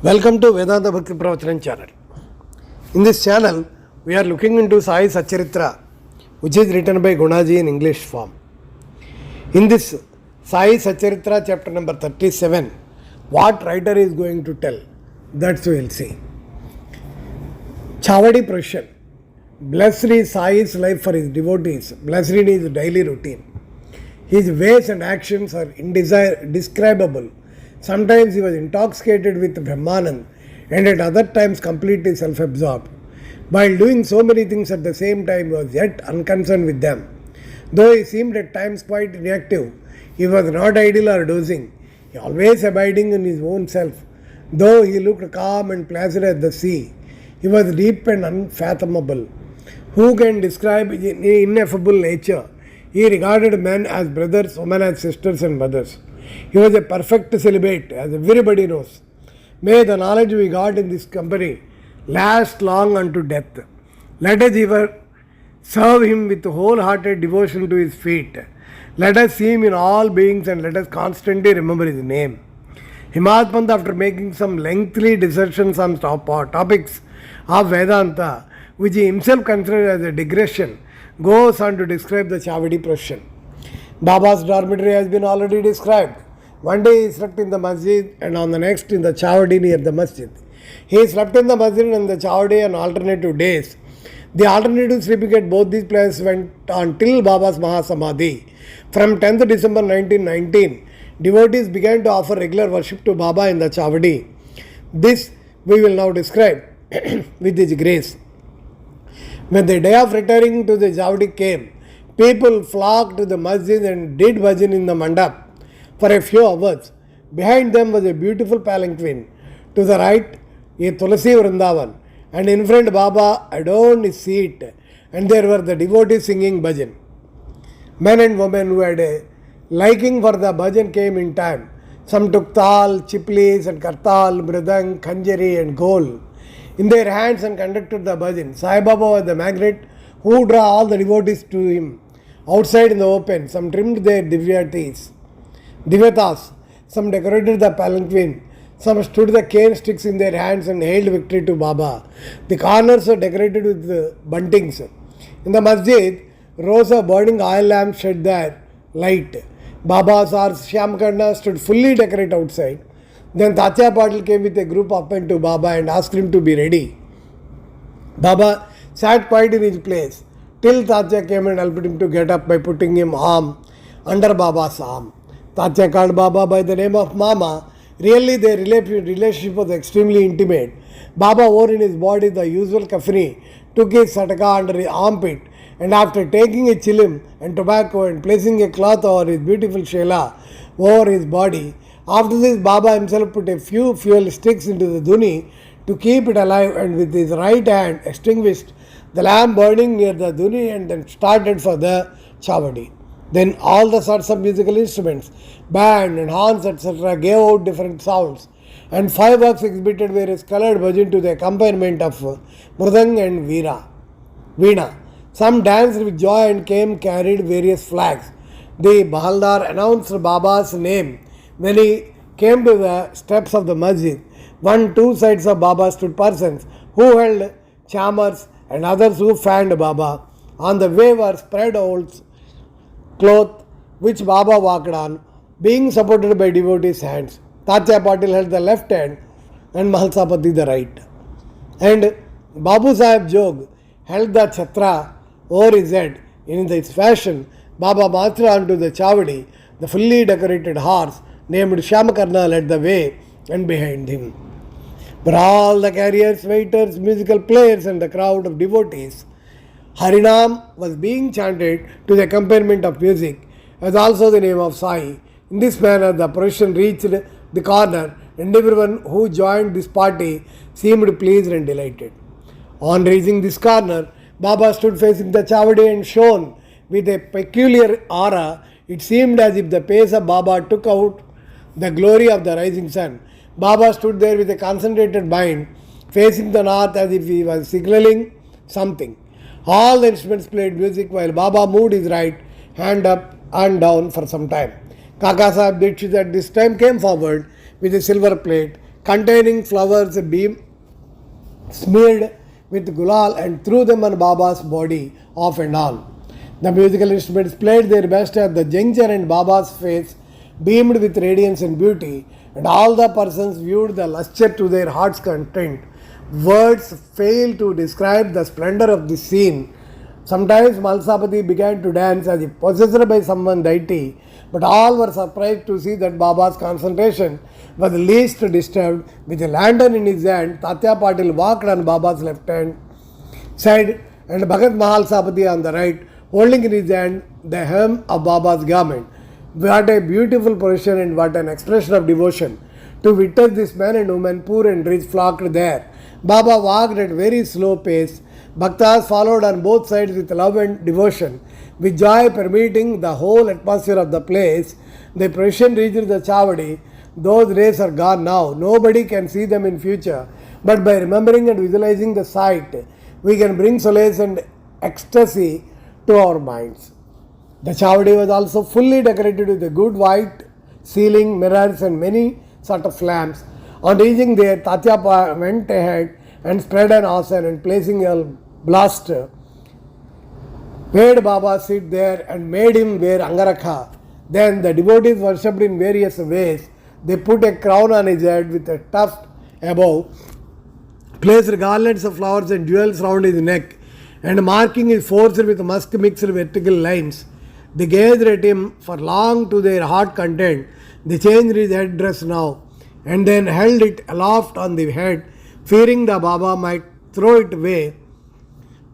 Welcome to Vedanta Bhakti Pravachanam channel. In this channel, we are looking into Sai Satcharitra, which is written by Gunaji in English form. In this Sai Satcharitra chapter number 37, what writer is going to tell, that's we will see. Chavadi Prashan. Blessed is Sai's life for his devotees, blessed in his daily routine. His ways and actions are indescribable. Sometimes he was intoxicated with vimanam and at other times completely self-absorbed. While doing so many things at the same time, he was yet unconcerned with them. Though he seemed at times quite inactive, he was not idle or dozing, he always abiding in his own self. Though he looked calm and placid as the sea, he was deep and unfathomable. Who can describe his ineffable nature? He regarded men as brothers, women as sisters and mothers. He was a perfect celibate, as everybody knows. May the knowledge we got in this company last long unto death. Let us ever serve him with wholehearted devotion to his feet. Let us see him in all beings and let us constantly remember his name. Himatpant, after making some lengthy dissertations on topics of Vedanta, which he himself considered as a digression, goes on to describe the Chavadi Prashan. Baba's dormitory has been already described. One day he slept in the masjid and on the next in the Chavadi near the masjid. He slept in the masjid and the Chavadi on alternative days. The alternative sleeping at both these places went on till Baba's Mahasamadhi. From 10th December 1919, devotees began to offer regular worship to Baba in the Chavadi. This we will now describe with his grace. When the day of retiring to the Chavadi came, people flocked to the masjid and did bhajan in the mandap for a few hours. Behind them was a beautiful palanquin. To the right, a Tulasi Vrindavan, and in front Baba adorned his seat, and there were the devotees singing bhajan. Men and women who had a liking for the bhajan came in time. Some took tal, chiplis and kartal, mridang, khanjari and gol in their hands and conducted the bhajan. Sai Baba was the magnet who drew all the devotees to him. Outside in the open, some trimmed their divyatas, some decorated the palanquin, some stood the cane sticks in their hands and hailed victory to Baba. The corners were decorated with buntings. In the masjid, rows of burning oil lamps shed their light. Baba's horse Shyamakarna stood fully decorated outside. Then Tatya Patil came with a group of men to Baba and asked him to be ready. Baba sat quiet in his place till Tatya came and helped him to get up by putting him arm under Baba's arm. Tatya called Baba by the name of Mama. Really their relationship was extremely intimate. Baba wore in his body the usual kafani, took his sataka under his armpit, and after taking a chilim and tobacco and placing a cloth over his beautiful shela over his body, after this Baba himself put a few fuel sticks into the dhuni to keep it alive and with his right hand extinguished the lamp burning near the dhuni and then started for the Chavadi. Then all the sorts of musical instruments, band and horns etc. gave out different sounds, and fireworks exhibited various colored bhajan to the accompaniment of mridang and veena. Some danced with joy and carried various flags. The Bahaldar announced Baba's name when he came to the steps of the masjid. Two sides of Baba stood persons who held chamars and others who fanned Baba. On the way were spread old cloth which Baba walked on, being supported by devotees' hands. Tatya Patil held the left hand and Mahalsapati the right. And Babu Sahib Jog held the chhatra over his head. In this fashion, Baba marched on to the Chavadi. The fully decorated horse named Shyamakarna led the way, and behind him were all the carriers, waiters, musical players and the crowd of devotees. Harinam was being chanted to the accompaniment of music, as also the name of Sai. In this manner, the procession reached the corner, and everyone who joined this party seemed pleased and delighted. On reaching this corner, Baba stood facing the Chavadi and shone with a peculiar aura. It seemed as if the face of Baba took out the glory of the rising sun. Baba stood there with a concentrated mind, facing the north as if he was signaling something. All the instruments played music while Baba moved his right hand up and down for some time. Kaka Sahib Dikshit at this time came forward with a silver plate containing flowers beam smeared with gulal and threw them on Baba's body off and on. The musical instruments played their best at the juncture and Baba's face beamed with radiance and beauty, and all the persons viewed the lustre to their heart's content. Words fail to describe the splendor of this scene. Sometimes Malsapati began to dance as if possessed by someone deity, but all were surprised to see that Baba's concentration was least disturbed. With a lantern in his hand, Tatya Patil walked on Baba's left hand side and Bhagat Malsapati on the right, holding in his hand the hem of Baba's garment. What a beautiful procession and what an expression of devotion. To witness this man and woman, poor and rich, flocked there. Baba walked at very slow pace. Bhaktas followed on both sides with love and devotion. With joy permeating the whole atmosphere of the place, the procession reached the Chavadi. Those days are gone now. Nobody can see them in future. But by remembering and visualizing the sight, we can bring solace and ecstasy to our minds. The Chavadi was also fully decorated with a good white ceiling, mirrors and many sort of lamps. On reaching there, Tatya went ahead and spread an asan and placing a blaster, made Baba sit there and made him wear angarakha. Then the devotees worshipped in various ways. They put a crown on his head with a tuft above, placed garlands of flowers and jewels round his neck, and marking his forehead with musk mixed vertical lines. They gazed at him for long to their heart content. They changed his headdress now, and then held it aloft on the head, fearing the Baba might throw it away.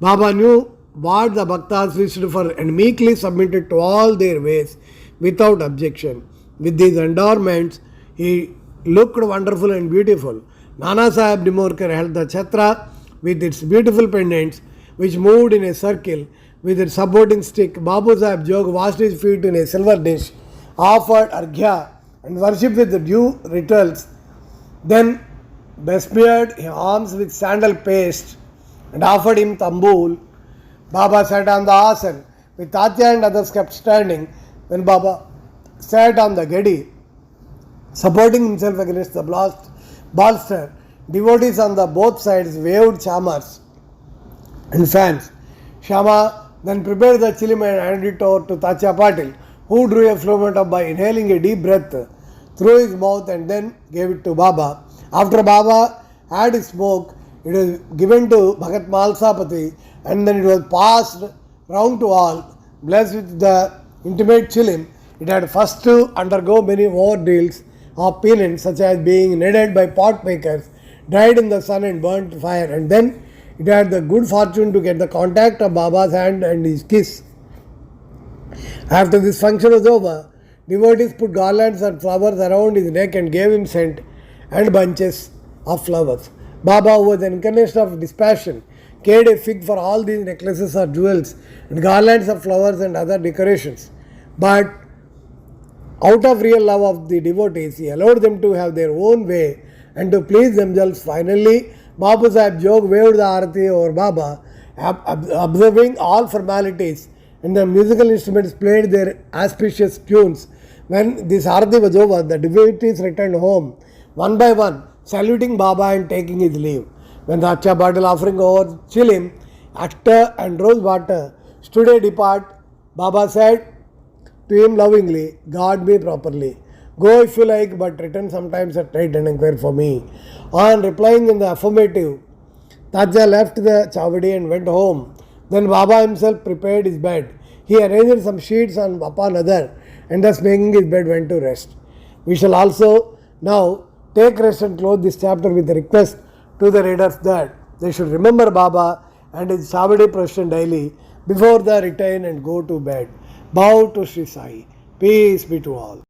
Baba knew what the Bhaktas wished for and meekly submitted to all their ways without objection. With these adornments, he looked wonderful and beautiful. Nana Sahib Dimorkar held the chhatra with its beautiful pendants, which moved in a circle with its supporting stick. Babu Sahib Jog washed his feet in a silver dish, offered arghya and worshipped with the due rituals, then besmeared his arms with sandal paste and offered him tambul. Baba sat on the asan, with Tatya and others kept standing. When Baba sat on the gedi, supporting himself against the bolster, devotees on the both sides waved chamars and fans. Shama then prepared the chilim and handed it over to Tatya Patil, who drew a flowment by inhaling a deep breath through his mouth and then gave it to Baba. After Baba had his smoke, it was given to Bhagat Malsapati and then it was passed round to all. Blessed with the intimate chilim, it had first to undergo many ordeals of penance, such as being kneaded by pot makers, dried in the sun and burnt fire, and then it had the good fortune to get the contact of Baba's hand and his kiss. After this function was over, devotees put garlands and flowers around his neck and gave him scent and bunches of flowers. Baba, who was the incarnation of dispassion, cared a fig for all these necklaces or jewels and garlands of flowers and other decorations. But out of real love of the devotees, he allowed them to have their own way and to please themselves. Finally, Babu Sahib Jog waved the arati over Baba, observing all formalities, and the musical instruments played their auspicious tunes. When this arati was over, the devotees returned home, one by one, saluting Baba and taking his leave. When the Acha Patil offering over chilim, actor and rose water stood a depart, Baba said to him lovingly, guard me properly. Go if you like, but return sometimes at night and inquire for me. On replying in the affirmative, Tatya left the Chavadi and went home. Then Baba himself prepared his bed. He arranged some sheets upon other, and thus making his bed went to rest. We shall also now take rest and close this chapter with a request to the readers that they should remember Baba and his Chavadi procession daily before they return and go to bed. Bow to Sri Sai. Peace be to all.